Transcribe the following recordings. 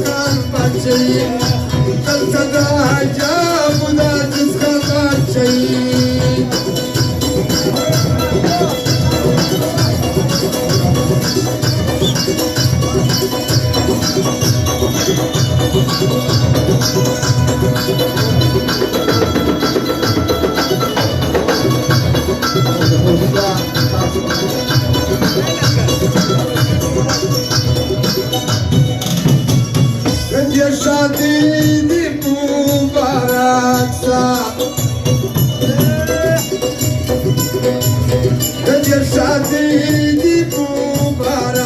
تسخن بچه‌ای دلته د عجب دا تسخن بچه‌ای Rende shadi di mubarak sa Rende shadi di mubarak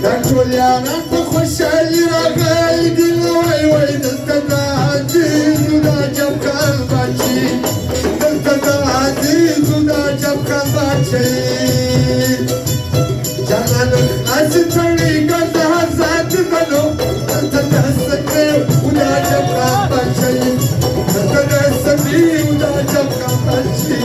Kancholyana ko khoshali ragai dil way way dalta aziz da jab kan bachi dalta aziz da jab kan bachi Janan azitali gada hazat gado dalta dasne uda jab kan bachi dalta dasne uda jab kan bachi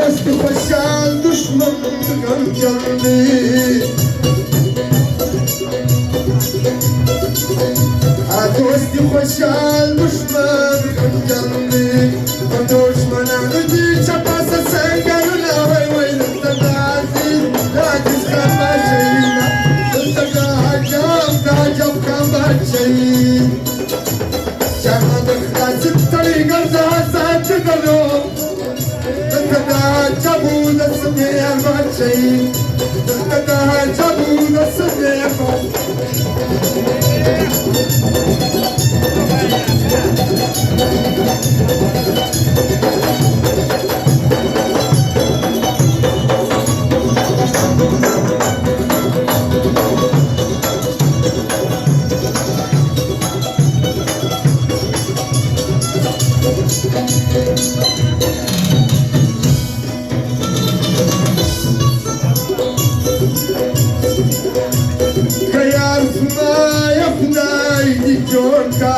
Eski koşan düşman görkemli Eski koşan düşman görkemli Düşmanı değil çapasa sen gönüle vay vay Dalta aziz aziz kan başayına Dalta acab kan başayına Cananık aziz tali gaza saçı galo Dalta jabu dasne arbaçayı Dalta jabu dasne Kayar sunaya kunay di jorka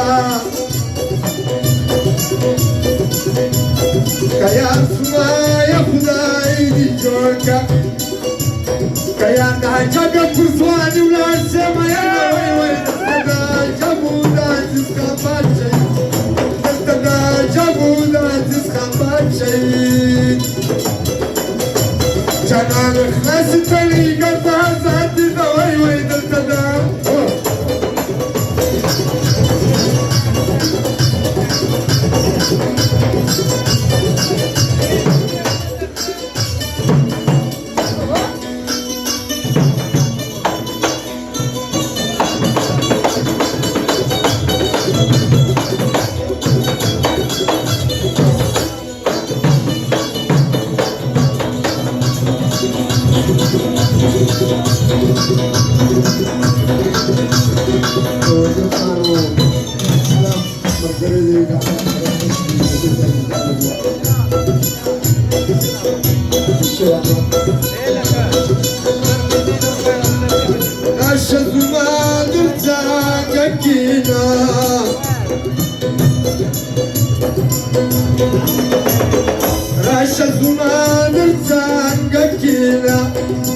Kayar sunaya kunay di jorka Kayar da jaga kurswani ular semaya way way da jabu da jiska bachay da jabu da jiska bachay Canan khlas tali gata zat da way way da Rasha zumadır zangakila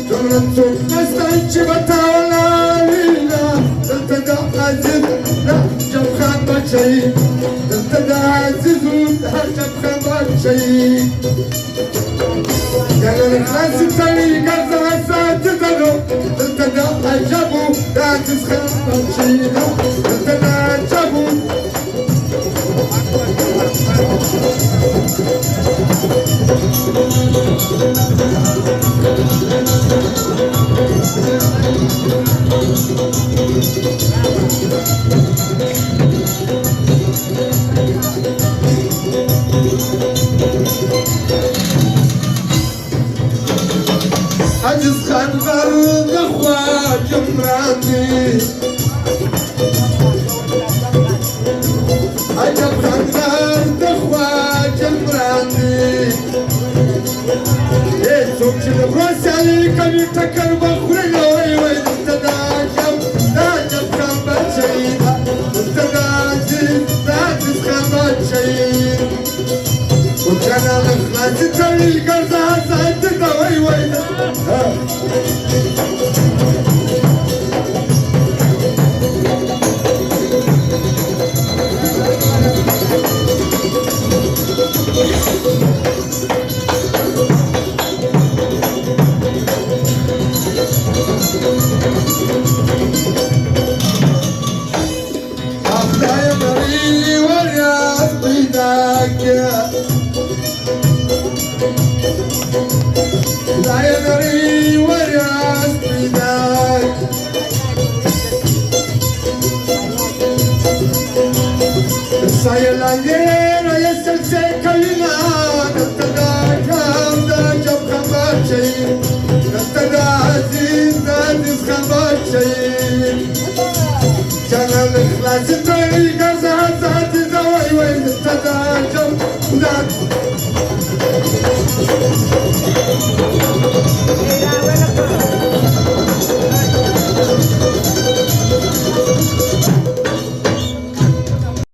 Donatun nastan çıvatavla lila Dalta aziz da cabkan baçayı Dalta azizun da cabkan baçayı Yanın klasi tali gaza saati gado Dalta ajabu da tizkan baçayı Dalta ajabu عجز خان غرد خواجه مراتي عجب خان غرد خواجه مراتي ايه څوک چې د بروسیالي کوي ټکر به خوري وای وای دلته د عجب خان بچی دلته د عجز خان بچی وکړه له خلاصې تړي ګرځه ځای ته وای